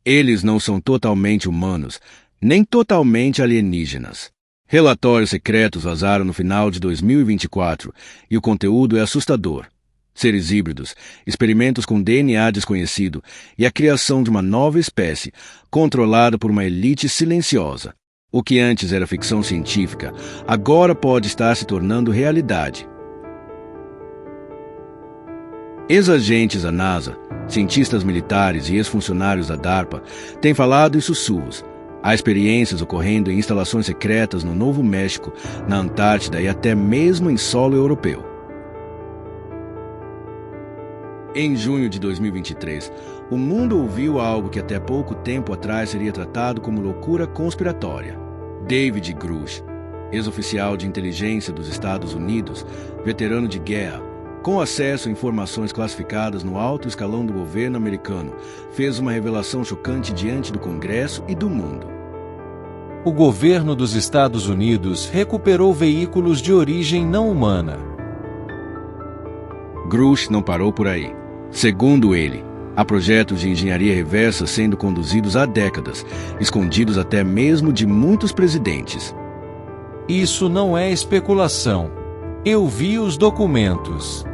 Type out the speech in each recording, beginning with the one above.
Eles não são totalmente humanos, nem totalmente alienígenas. Relatórios secretos vazaram no final de 2024 e o conteúdo é assustador. Seres híbridos, experimentos com DNA desconhecido e a criação de uma nova espécie, controlada por uma elite silenciosa. O que antes era ficção científica, agora pode estar se tornando realidade. Ex-agentes da NASA, cientistas militares e ex-funcionários da DARPA têm falado em sussurros. Há experiências ocorrendo em instalações secretas no Novo México, na Antártida e até mesmo em solo europeu. Em junho de 2023, o mundo ouviu algo que até pouco tempo atrás seria tratado como loucura conspiratória. David Grusch, ex-oficial de inteligência dos Estados Unidos, veterano de guerra, com acesso a informações classificadas no alto escalão do governo americano, fez uma revelação chocante diante do Congresso e do mundo. O governo dos Estados Unidos recuperou veículos de origem não humana. Grusch não parou por aí. Segundo ele, há projetos de engenharia reversa sendo conduzidos há décadas, escondidos até mesmo de muitos presidentes. Isso não é especulação. Eu vi os documentos.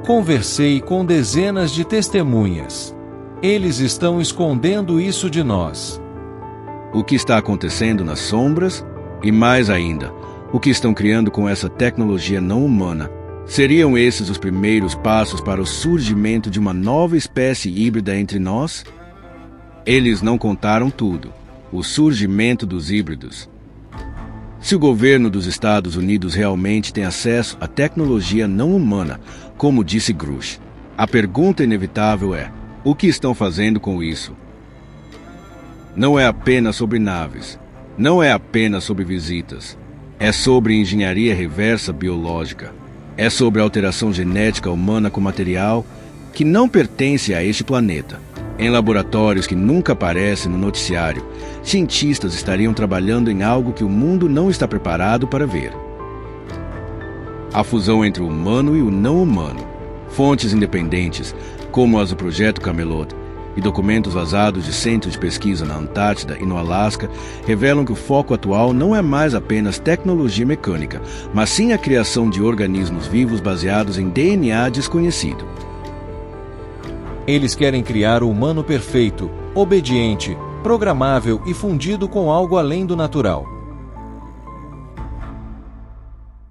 Conversei com dezenas de testemunhas. Eles estão escondendo isso de nós. O que está acontecendo nas sombras? E mais ainda, o que estão criando com essa tecnologia não humana? Seriam esses os primeiros passos para o surgimento de uma nova espécie híbrida entre nós? Eles não contaram tudo. O surgimento dos híbridos. Se o governo dos Estados Unidos realmente tem acesso à tecnologia não humana, como disse Grusch, a pergunta inevitável é: o que estão fazendo com isso? Não é apenas sobre naves, não é apenas sobre visitas, é sobre engenharia reversa biológica, é sobre alteração genética humana com material que não pertence a este planeta. Em laboratórios que nunca aparecem no noticiário, cientistas estariam trabalhando em algo que o mundo não está preparado para ver. A fusão entre o humano e o não humano. Fontes independentes, como as do Projeto Camelot, e documentos vazados de centros de pesquisa na Antártida e no Alasca, revelam que o foco atual não é mais apenas tecnologia mecânica, mas sim a criação de organismos vivos baseados em DNA desconhecido. Eles querem criar o humano perfeito, obediente, programável e fundido com algo além do natural.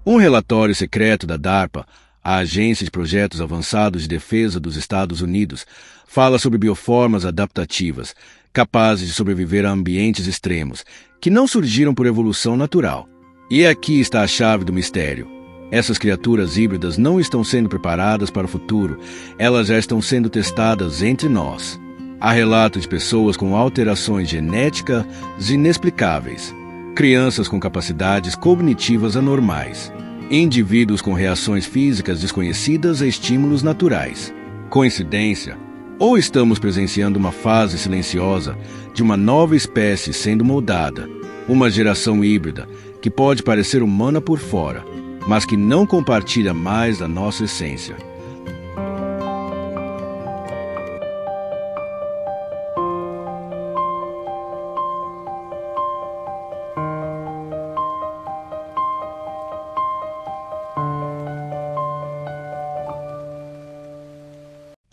Um relatório secreto da DARPA, a Agência de Projetos Avançados de Defesa dos Estados Unidos, fala sobre bioformas adaptativas, capazes de sobreviver a ambientes extremos, que não surgiram por evolução natural. E aqui está a chave do mistério. Essas criaturas híbridas não estão sendo preparadas para o futuro, elas já estão sendo testadas entre nós. Há relatos de pessoas com alterações genéticas inexplicáveis, crianças com capacidades cognitivas anormais, indivíduos com reações físicas desconhecidas a estímulos naturais. Coincidência? Ou estamos presenciando uma fase silenciosa de uma nova espécie sendo moldada, uma geração híbrida que pode parecer humana por fora, mas que não compartilha mais da nossa essência.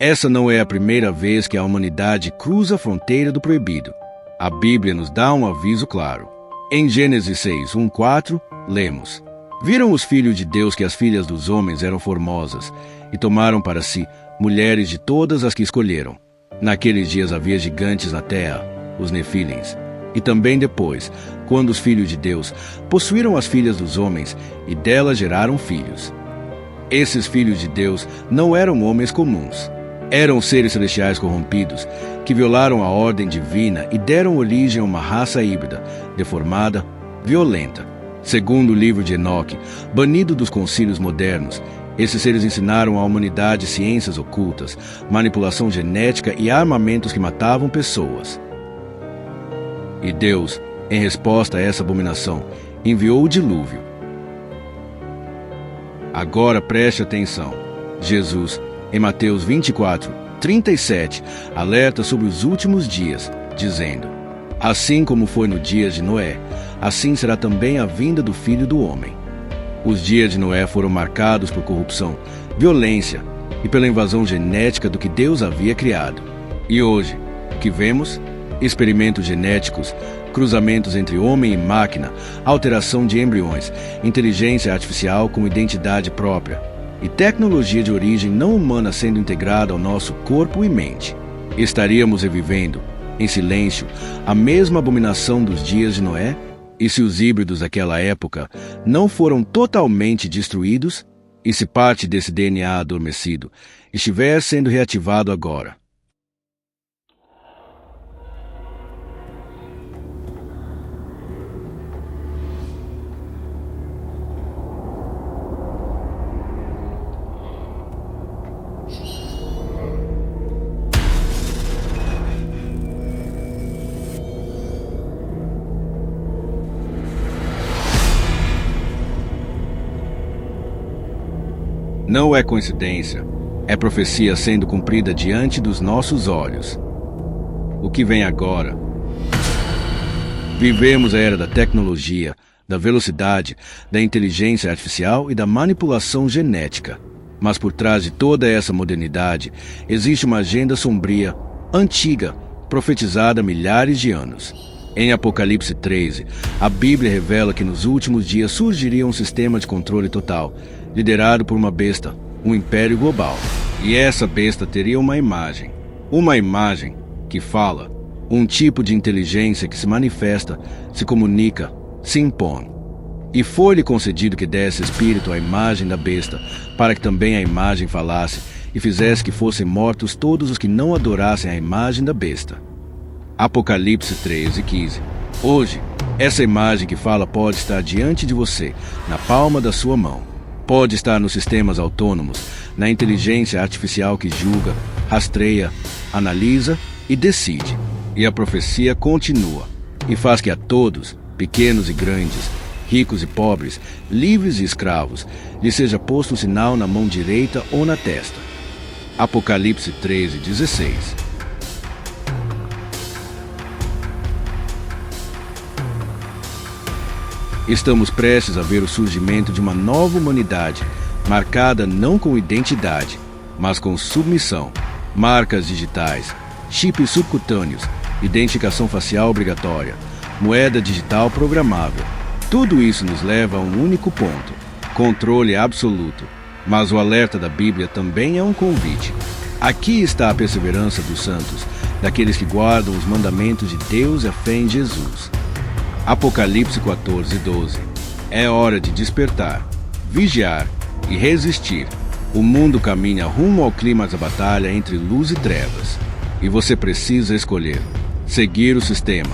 Essa não é a primeira vez que a humanidade cruza a fronteira do proibido. A Bíblia nos dá um aviso claro. Em Gênesis 6, 1-4, lemos: Viram os filhos de Deus que as filhas dos homens eram formosas, e tomaram para si mulheres de todas as que escolheram. Naqueles dias havia gigantes na terra, os Nefilins. E também depois, quando os filhos de Deus possuíram as filhas dos homens, e delas geraram filhos. Esses filhos de Deus não eram homens comuns. Eram seres celestiais corrompidos, que violaram a ordem divina e deram origem a uma raça híbrida, deformada, violenta. Segundo o livro de Enoque, banido dos concílios modernos, esses seres ensinaram à humanidade ciências ocultas, manipulação genética e armamentos que matavam pessoas. E Deus, em resposta a essa abominação, enviou o dilúvio. Agora preste atenção. Jesus, em Mateus 24, 37, alerta sobre os últimos dias, dizendo: assim como foi no dia de Noé, assim será também a vinda do Filho do Homem. Os dias de Noé foram marcados por corrupção, violência e pela invasão genética do que Deus havia criado. E hoje, o que vemos? Experimentos genéticos, cruzamentos entre homem e máquina, alteração de embriões, inteligência artificial com identidade própria e tecnologia de origem não humana sendo integrada ao nosso corpo e mente. Estaríamos revivendo, em silêncio, a mesma abominação dos dias de Noé? E se os híbridos daquela época não foram totalmente destruídos? E se parte desse DNA adormecido estiver sendo reativado agora? Não é coincidência, é profecia sendo cumprida diante dos nossos olhos. O que vem agora? Vivemos a era da tecnologia, da velocidade, da inteligência artificial e da manipulação genética. Mas por trás de toda essa modernidade, existe uma agenda sombria, antiga, profetizada há milhares de anos. Em Apocalipse 13, a Bíblia revela que nos últimos dias surgiria um sistema de controle total, liderado por uma besta, um império global. E essa besta teria uma imagem que fala, um tipo de inteligência que se manifesta, se comunica, se impõe. E foi-lhe concedido que desse espírito à imagem da besta, para que também a imagem falasse e fizesse que fossem mortos todos os que não adorassem a imagem da besta. Apocalipse 13:15. Hoje, essa imagem que fala pode estar diante de você, na palma da sua mão. Pode estar nos sistemas autônomos, na inteligência artificial que julga, rastreia, analisa e decide. E a profecia continua e faz que a todos, pequenos e grandes, ricos e pobres, livres e escravos, lhe seja posto um sinal na mão direita ou na testa. Apocalipse 13:16. Estamos prestes a ver o surgimento de uma nova humanidade, marcada não com identidade, mas com submissão, marcas digitais, chips subcutâneos, identificação facial obrigatória, moeda digital programável. Tudo isso nos leva a um único ponto: controle absoluto. Mas o alerta da Bíblia também é um convite. Aqui está a perseverança dos santos, daqueles que guardam os mandamentos de Deus e a fé em Jesus. Apocalipse 14:12. É hora de despertar, vigiar e resistir. O mundo caminha rumo ao clímax da batalha entre luz e trevas. E você precisa escolher: seguir o sistema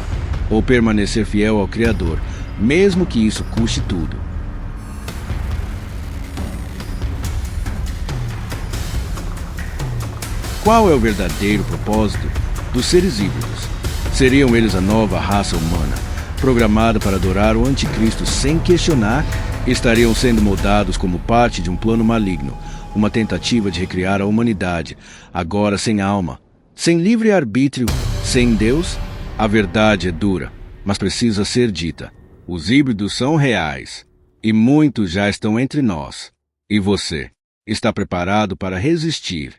ou permanecer fiel ao Criador, mesmo que isso custe tudo. Qual é o verdadeiro propósito dos seres híbridos? Seriam eles a nova raça humana, programada para adorar o anticristo sem questionar? Estariam sendo moldados como parte de um plano maligno, uma tentativa de recriar a humanidade, agora sem alma, sem livre-arbítrio, sem Deus? A verdade é dura, mas precisa ser dita. Os híbridos são reais, e muitos já estão entre nós. E você, está preparado para resistir?